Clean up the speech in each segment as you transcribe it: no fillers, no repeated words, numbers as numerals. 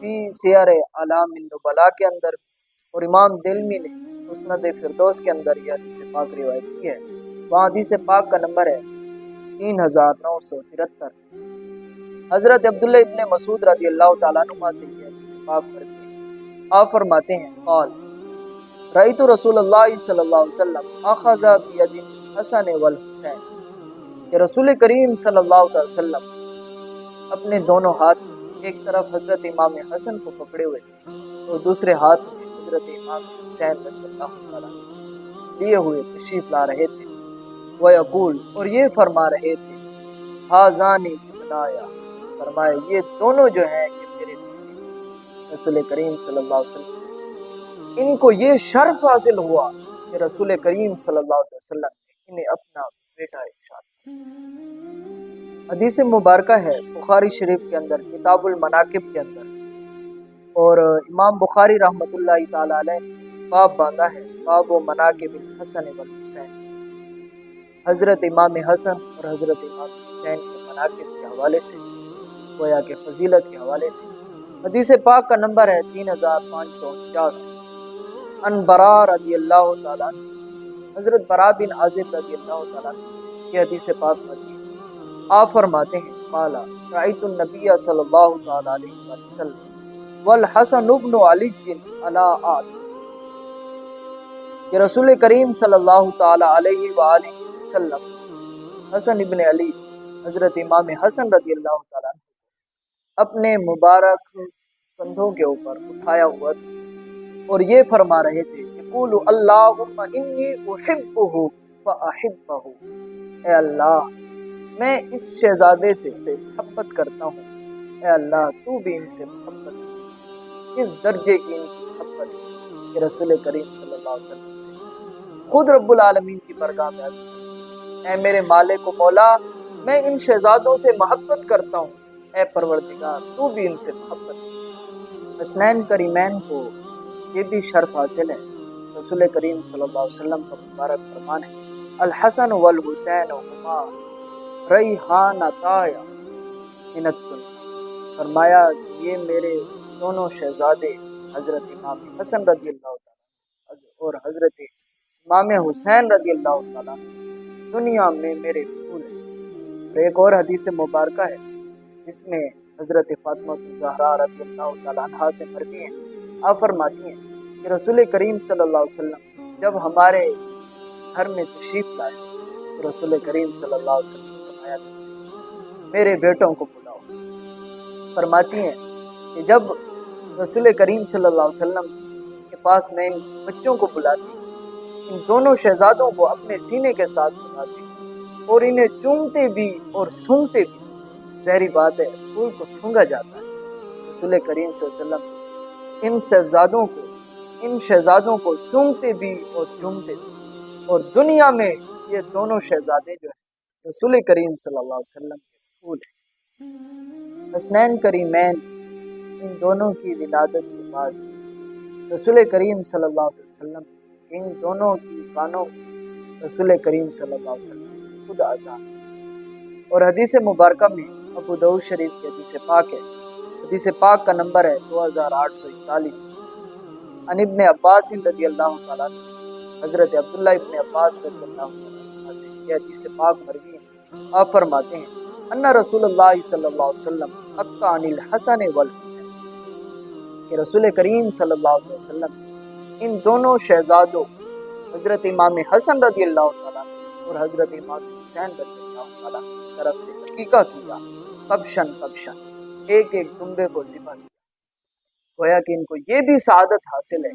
فی سیر اعلام النبلاء کے اندر، اور امام دلمی نے مسند فردوس کے اندر یہ حدیث پاک روایت کی ہے۔ وہاں حدیث پاک کا نمبر ہے 3973۔ حضرت عبداللہ ابن مسعود رضی اللہ تعالیٰ عنہ سے یہ حدیث پاک کرتے ہیں، آپ فرماتے ہیں قال رأیت رسول اللہ صلی اللہ علیہ وسلم اخذ بید الحسن والحسین، کہ رسول کریم صلی اللہ علیہ وسلم اپنے دونوں ہاتھ میں ایک طرف حضرت امام حسن کو پکڑے ہوئے اور دوسرے ہاتھ میں حضرت امام حسین رضی اللہ تعالیٰ لیے ہوئے تشریف لا رہے تھے، وَيَقُول، اور یہ فرما رہے تھے، ہَذَانِ ابْنَايَ، فرمائے یہ دونوں جو ہیں یہ میرے بیٹے۔ رسول کریم صلی اللہ علیہ وسلم ان کو یہ شرف حاصل ہوا کہ رسول کریم صلی اللہ علیہ وسلم نے انہیں اپنا بیٹا ارشاد کیا۔ حدیث مبارکہ ہے بخاری شریف کے اندر کتاب المناقب کے اندر، اور امام بخاری رحمۃ اللہ تعالی علیہ باب باندھا ہے، باب و مناقب الحسن والحسین، حضرت امام حسن اور حضرت امام حسین کے مناقب کے حوالے سے، گویا کہ فضیلت کے حوالے سے۔ حدیث پاک کا نمبر ہے 3549۔ ان برا رضی اللہ تعالیٰ عنہ، حضرت برا بن عازب رضی اللہ تعالیٰ عنہ سے یہ حدیث پاک مروی ہے۔ آپ فرماتے ہیں قال رأیت النبی صلی اللہ تعالیٰ علیہ وسلم والحسن بن علی علی آت، کہ رسول کریم صلی اللہ تعالیٰ علیہ وآلہ وسلم حسن ابن علی حضرت امام حسن رضی اللہ تعالیٰ عنہ اپنے مبارک کندھوں کے اوپر اٹھایا ہوا تھا، اور یہ فرما رہے تھے یقول اللہم انی احبہ فاحبہ، اے اللہ میں اس شہزادے سے محبت کرتا ہوں، اے اللہ تو بھی ان سے محبت کر۔ اس درجے کی ان کی محبت کہ رسول کریم صلی اللہ علیہ وسلم سے خود رب العالمین کی بارگاہ میں عرض کرتا، اے میرے مالک و مولا، میں ان شہزادوں سے محبت کرتا ہوں، اے پروردگار تو بھی ان سے محبت کر۔ حسنین کریمین کو یہ بھی شرف حاصل ہے، رسول کریم صلی اللہ علیہ وسلم کا مبارک فرمان ہے الحسن والحسین ہما ریحانتایا من الدنیا، فرمایا کہ یہ میرے دونوں شہزادے حضرت امام حسن رضی اللہ تعالیٰ اور حضرت امام حسین رضی اللہ تعالیٰ دنیا میں میرے پھول ہیں۔ اور ایک اور حدیث مبارکہ ہے جس میں حضرت فاطمہ الزہرا رضی اللہ تعالیٰ عنہا سے مروی ہیں، آپ فرماتی ہیں کہ رسول کریم صلی اللہ علیہ وسلم جب ہمارے گھر میں تشریف لائے تو رسول کریم صلی اللہ علیہ وسلم نے فرمایا میرے بیٹوں کو بلاؤ۔ فرماتی ہیں کہ جب رسول کریم صلی اللہ علیہ وسلم کے پاس میں ان بچوں کو بلاتی، ان دونوں شہزادوں کو اپنے سینے کے ساتھ بلاتی اور انہیں چومتے بھی اور سونگتے بھی، ظاہری بات ہے پھول کو سونگا جاتا ہے، رسول کریم صلی اللہ علیہ وسلم ان شہزادوں کو سونگتے بھی اور چومتے بھی، اور دنیا میں یہ دونوں شہزادے جو ہیں رسول کریم صلی اللہ علیہ وسلم کے پھول ہیں۔ حسنین کریمین ان دونوں کی ولادت کے بعد رسول کریم صلی اللہ علیہ وسلم ان دونوں کی کانوں رسول کریم صلی اللہ علیہ وسلم خود آزاد۔ اور حدیث مبارکہ میں ابو داؤد شریف کی حدیث پاک ہے، حدیث پاک کا نمبر ہے 2841۔ عن ابن عباس رضی اللہ تعالیٰ عنہ، حضرت عبداللہ ابن عباس رضی اللہ تعالیٰ سے یہ حدیث پاک مروی ہے، آپ فرماتے ہیں ان رسول اللہ صلی اللہ علیہ وسلم حقا عن الحسن والحسین، کہ رسول کریم صلی اللہ علیہ وسلم ان دونوں شہزادوں حضرت امام حسن رضی اللہ تعالیٰ اور حضرت امام حسین رضی اللہ تعالیٰ کی طرف سے عقیقہ کیا، قبشن قبشن، ایک ایک دمبے کو ذبح کیا۔ گویا کہ ان کو یہ بھی سعادت حاصل ہے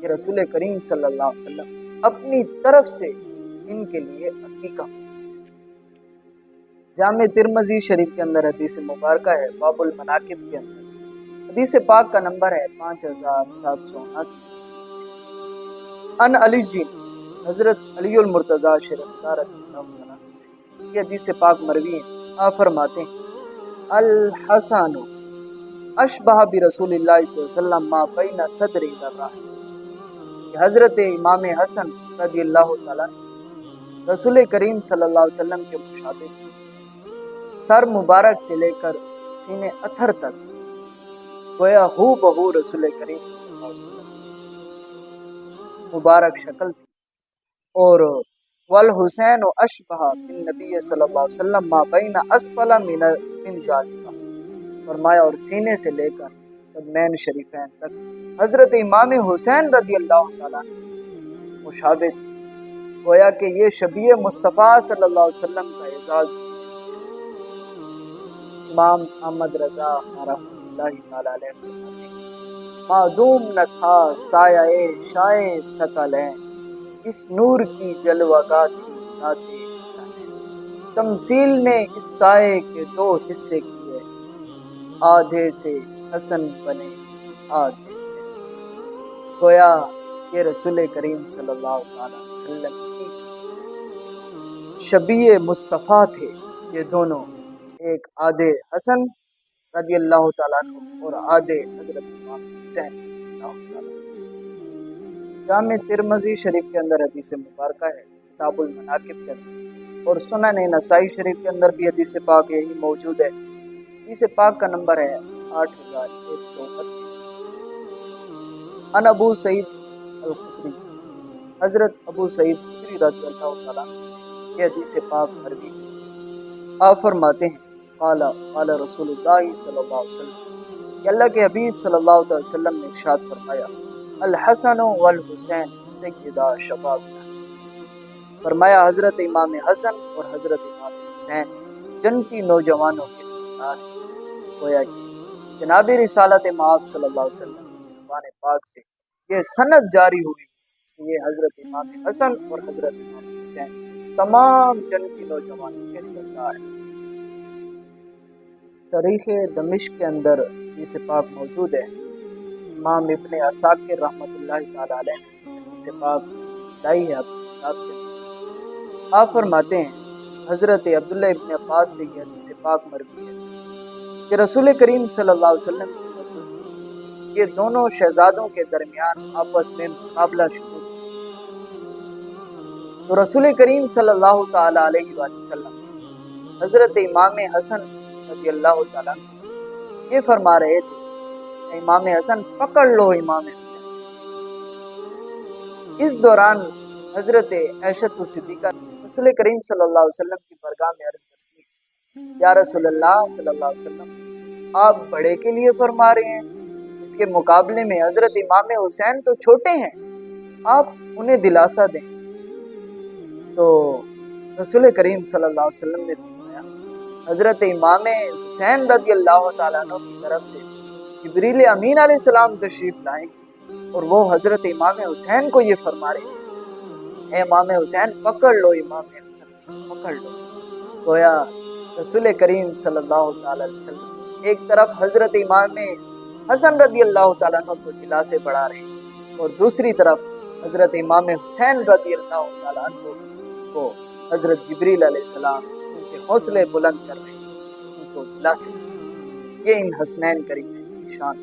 کہ رسول کریم صلی اللہ علیہ وسلم اپنی طرف سے ان کے لیے عقیقہ۔ جامع ترمذی شریف کے اندر حدیث مبارکہ ہے باب المناقب کے اندر، حدیث پاک کا نمبر ہے 5779۔ ان علی جی، حضرت علی المرتضیٰ شریف رضی اللہ عنہ سے یہ حدیث پاک مروی ہے، آپ فرماتے ہیں الحسن اشبہ برسول اللہ صلی اللہ علیہ وسلم ما بین صدری و راس، کہ حضرت امام حسن رضی اللہ تعالیٰ رسول کریم صلی اللہ علیہ وسلم کے مشابہ سر مبارک سے لے کر سینے اتھر تک گویا ہو بہو رسول کریم صلی اللہ علیہ وسلم مبارک شکل تھی، اور والحسین اشبہ بالنبی صلی اللہ علیہ وسلم ما بین اسفل من ذالک، فرمایا اور سینے سے لے کر قدمین شریفین تک حضرت امام حسین رضی اللہ تعالیٰ مشابہ تھی، گویا کہ یہ شبیہ مصطفیٰ صلی اللہ علیہ وسلم کا اعزاز ہے۔ امام احمد رضا رحمۃ اللہ تعالیٰ علیہ فرماتے ہیں معدوم نہ تھا سایہ شائع ثقلین، اس نور کی جلوگاہ تھی ذات حسنین، تمثیل نے اس سائے کے دو حصے کیے، آدھے سے حسن بنے آدھے سے حسن۔ گویا یہ رسول کریم صلی اللہ علیہ وسلم کی شبیہ مصطفیٰ تھے، یہ دونوں، ایک آدھے حسن رضی اللہ تعالیٰ عنہ اور آدھے حضرت امام حسین رضی اللہ تعالیٰ عنہ۔ جامع ترمذی شریف کے اندر حدیث مبارکہ ہے، کتاب المناقب کے اندر، اور سنن نسائی شریف کے اندر بھی حدیث پاک یہی موجود ہے۔ حدیث پاک کا نمبر ہے 8132۔ ان ابو سعید الخدری، حضرت ابو سعید خدری رضی اللہ تعالیٰ عنہ سے یہ حدیث پاک مروی ہے۔ آپ فرماتے ہیں قال رسول اللہ صلی اللہ علیہ وسلم، کہ اللہ کے حبیب صلی اللہ علیہ وسلم نے ارشاد فرمایا الحسن والحسین سیدا شبابنا، فرمایا حضرت امام حسن اور حضرت امام حسین جنتی نوجوانوں کے سردار ہیں۔ گویا کہ جناب رسالت مآب صلی اللہ علیہ وسلم کی زبان پاک سے یہ سند جاری ہوئی کہ یہ حضرت امام حسن اور حضرت امام حسین تمام جنتی نوجوانوں کے سردار ہیں۔ تاریخ دمشق کے اندر حدیث پاک موجود ہے، امام ابن عساکر رحمۃ اللہ تعالی علیہ نے حدیث پاک لائی ہے اپنی کتاب کے اندر۔ آپ فرماتے ہیں حضرت عبداللہ ابن عباس سے یہ حدیث پاک مروی ہے کہ رسول کریم صلی اللہ علیہ وسلم کی مجلس یہ دونوں شہزادوں کے درمیان آپس میں مقابلہ شروع ہوا، تو رسول کریم صلی اللہ تعالی علیہ وآلہ وسلم حضرت امام حسن رضی اللہ تعالیٰ عنہ یہ فرما رہے تھے امام حسن پکڑ لو امام حسین۔ اس دوران حضرت عائشہ صدیقہ رسول کریم صلی اللہ علیہ وسلم کی بارگاہ میں عرض کرتی ہے یا رسول اللہ صلی اللہ علیہ وسلم، آپ بڑے کے لیے فرما رہے ہیں، اس کے مقابلے میں حضرت امام حسین تو چھوٹے ہیں، آپ انہیں دلاسا دیں۔ تو رسول کریم صلی اللہ علیہ وسلم نے فرمایا حضرت امام حسین رضی اللہ تعالیٰ عنہ کی طرف سے جبریل امین علیہ السلام تشریف لائیں اور وہ حضرت امام حسین کو یہ فرما رہے ہیں اے امام حسین پکڑ لو امام حسن پکڑ لو۔ گویا رسول کریم صلی اللہ تعالیٰ علیہ وسلم ایک طرف حضرت امام حسن رضی اللہ تعالیٰ عنہ کو دلاسے بڑھا رہے ہیں اور دوسری طرف حضرت امام حسین رضی اللہ تعالیٰ عنہ کو حضرت جبریل علیہ السلام ان کے حوصلے بلند کر رہے ہیں، ان کو دلاسے۔ یہ ان حسنین کریمین کی شان